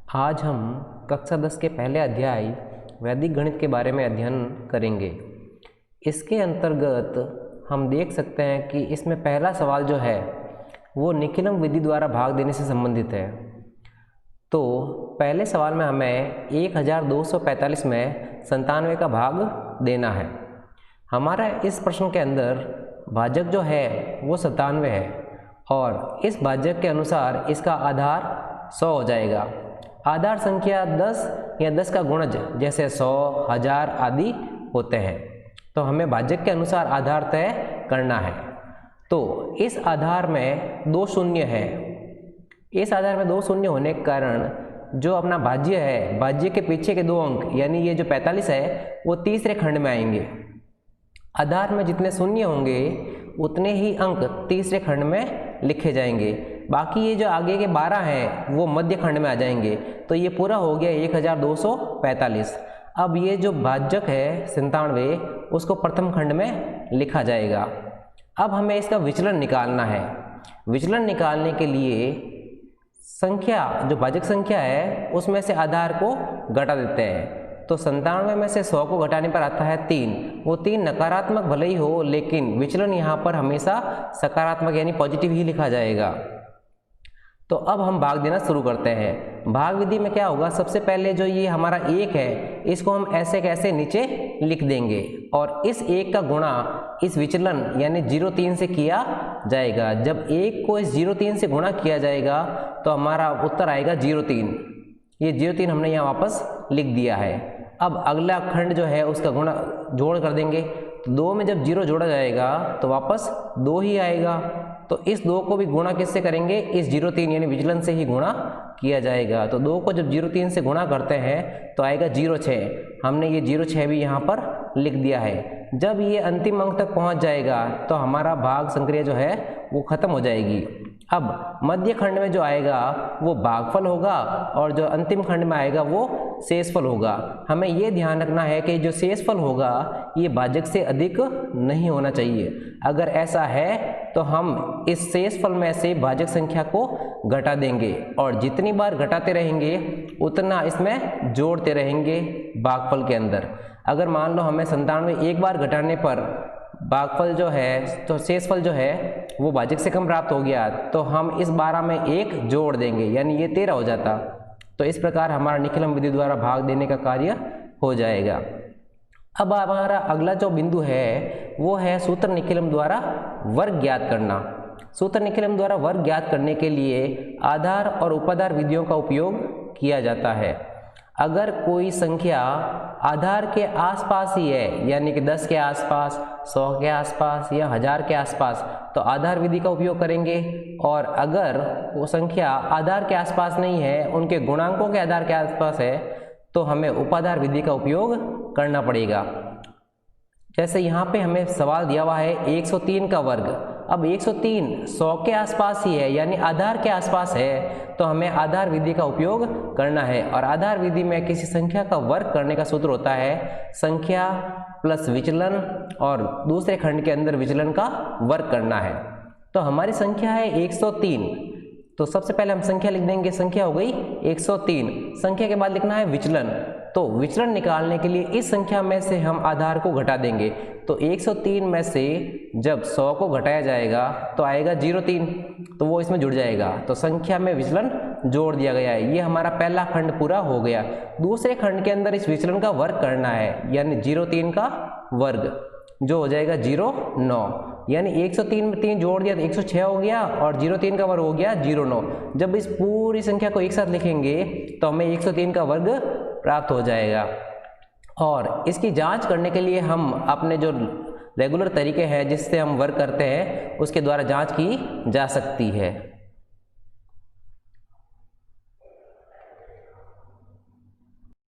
आज हम कक्षा 10 के पहले अध्याय वैदिक गणित के बारे में अध्ययन करेंगे। इसके अंतर्गत हम देख सकते हैं कि इसमें पहला सवाल जो है वो निखिलम विधि द्वारा भाग देने से संबंधित है। तो पहले सवाल में हमें 1245 में 97 का भाग देना है। हमारा इस प्रश्न के अंदर भाजक जो है वो 97 है और इस भाजक के अनुसार इसका आधार 100 हो जाएगा। आधार संख्या 10 या 10 का गुणज जैसे 100, 1000 आदि होते हैं, तो हमें भाजक के अनुसार आधार तय करना है। तो इस आधार में 2 शून्य है। इस आधार में 2 शून्य होने के कारण जो अपना भाज्य है, भाज्य के पीछे के 2 अंक यानी ये जो 45 है वो तीसरे खंड में आएंगे। आधार में जितने शून्य होंगे उतने ही अंक तीसरे खंड में लिखे जाएंगे। बाकी ये जो आगे के 12 हैं वो मध्य खंड में आ जाएंगे। तो ये पूरा हो गया 1245। अब ये जो भाजक है 97 उसको प्रथम खंड में लिखा जाएगा। अब हमें इसका विचलन निकालना है। विचलन निकालने के लिए संख्या जो भाजक संख्या है उसमें से आधार को घटा देते हैं। तो 97 में से 100 को घटाने पर आता है 3। वो 3 नकारात्मक भले ही हो लेकिन विचलन यहाँ पर हमेशा सकारात्मक यानी पॉजिटिव ही लिखा जाएगा। तो अब हम भाग देना शुरू करते हैं। भाग विधि में क्या होगा, सबसे पहले जो ये हमारा 1 है इसको हम ऐसे कैसे नीचे लिख देंगे और इस 1 का गुणा इस विचलन यानी 0,3 से किया जाएगा। जब 1 को इस 0,3 से गुणा किया जाएगा तो हमारा उत्तर आएगा 0,3। ये 0,3 हमने यहाँ वापस लिख दिया है। अब अगला खंड जो है उसका गुणा जोड़ कर देंगे। तो 2 में जब 0 जोड़ा जाएगा तो वापस 2 ही आएगा। तो इस 2 को भी गुणा किससे करेंगे, इस 0,3 यानी विचलन से ही गुणा किया जाएगा। तो 2 को जब 0,3 से गुणा करते हैं तो आएगा 0,6। हमने ये 0,6 भी यहाँ पर लिख दिया है। जब ये अंतिम अंक तक पहुँच जाएगा तो हमारा भाग संक्रिया जो है वो खत्म हो जाएगी। अब मध्य खंड में जो आएगा वो भागफल होगा और जो अंतिम खंड में आएगा वो शेषफल होगा। हमें ये ध्यान रखना है कि जो शेषफल होगा ये भाजक से अधिक नहीं होना चाहिए। अगर ऐसा है तो हम इस शेषफल में से भाजक संख्या को घटा देंगे और जितनी बार घटाते रहेंगे उतना इसमें जोड़ते रहेंगे भागफल के अंदर। अगर मान लो हमें 97 एक बार घटाने पर भागफल जो है तो शेषफल जो है वो भाजक से कम प्राप्त हो गया तो हम इस 12 में 1 जोड़ देंगे यानी ये 13 हो जाता। तो इस प्रकार हमारा निखिलम विधि द्वारा भाग देने का कार्य हो जाएगा। अब हमारा अगला जो बिंदु है वो है सूत्र निखिलम द्वारा वर्ग ज्ञात करना। सूत्र निखिलम द्वारा वर्ग ज्ञात करने के लिए आधार और उपाधार विधियों का उपयोग किया जाता है। अगर कोई संख्या आधार के आसपास ही है यानी कि 10 के आसपास, 100 के आसपास या 1000 के आसपास तो आधार विधि का उपयोग करेंगे। और अगर वो संख्या आधार के आसपास नहीं है, उनके गुणांकों के आधार के आसपास है तो हमें उपाधार विधि का उपयोग करना पड़ेगा। जैसे यहाँ पे हमें सवाल दिया हुआ है 103 का वर्ग। अब 103 100 के आसपास ही है यानी आधार के आसपास है तो हमें आधार विधि का उपयोग करना है। और आधार विधि में किसी संख्या का वर्ग करने का सूत्र होता है संख्या प्लस विचलन और दूसरे खंड के अंदर विचलन का वर्ग करना है। तो हमारी संख्या है 103। तो सबसे पहले हम संख्या लिख देंगे, संख्या हो गई 103। संख्या के बाद लिखना है विचलन। तो विचलन निकालने के लिए इस संख्या में से हम आधार को घटा देंगे। तो 103 में से जब 100 को घटाया जाएगा तो आएगा 0,3, तो वो इसमें जुड़ जाएगा। तो संख्या में विचलन जोड़ दिया गया है। ये हमारा पहला खंड पूरा हो गया। दूसरे खंड के अंदर इस विचलन का वर्ग करना है यानी 0,3 का वर्ग जो हो जाएगा 0,9 यानी 103 में 3 जोड़ दिया तो 106 हो गया और 0,3 का वर्ग हो गया 0,9। जब इस पूरी संख्या को एक साथ लिखेंगे तो हमें 103 का वर्ग प्राप्त हो जाएगा। और इसकी जांच करने के लिए हम अपने जो रेगुलर तरीके हैं जिससे हम वर्क करते हैं उसके द्वारा जांच की जा सकती है।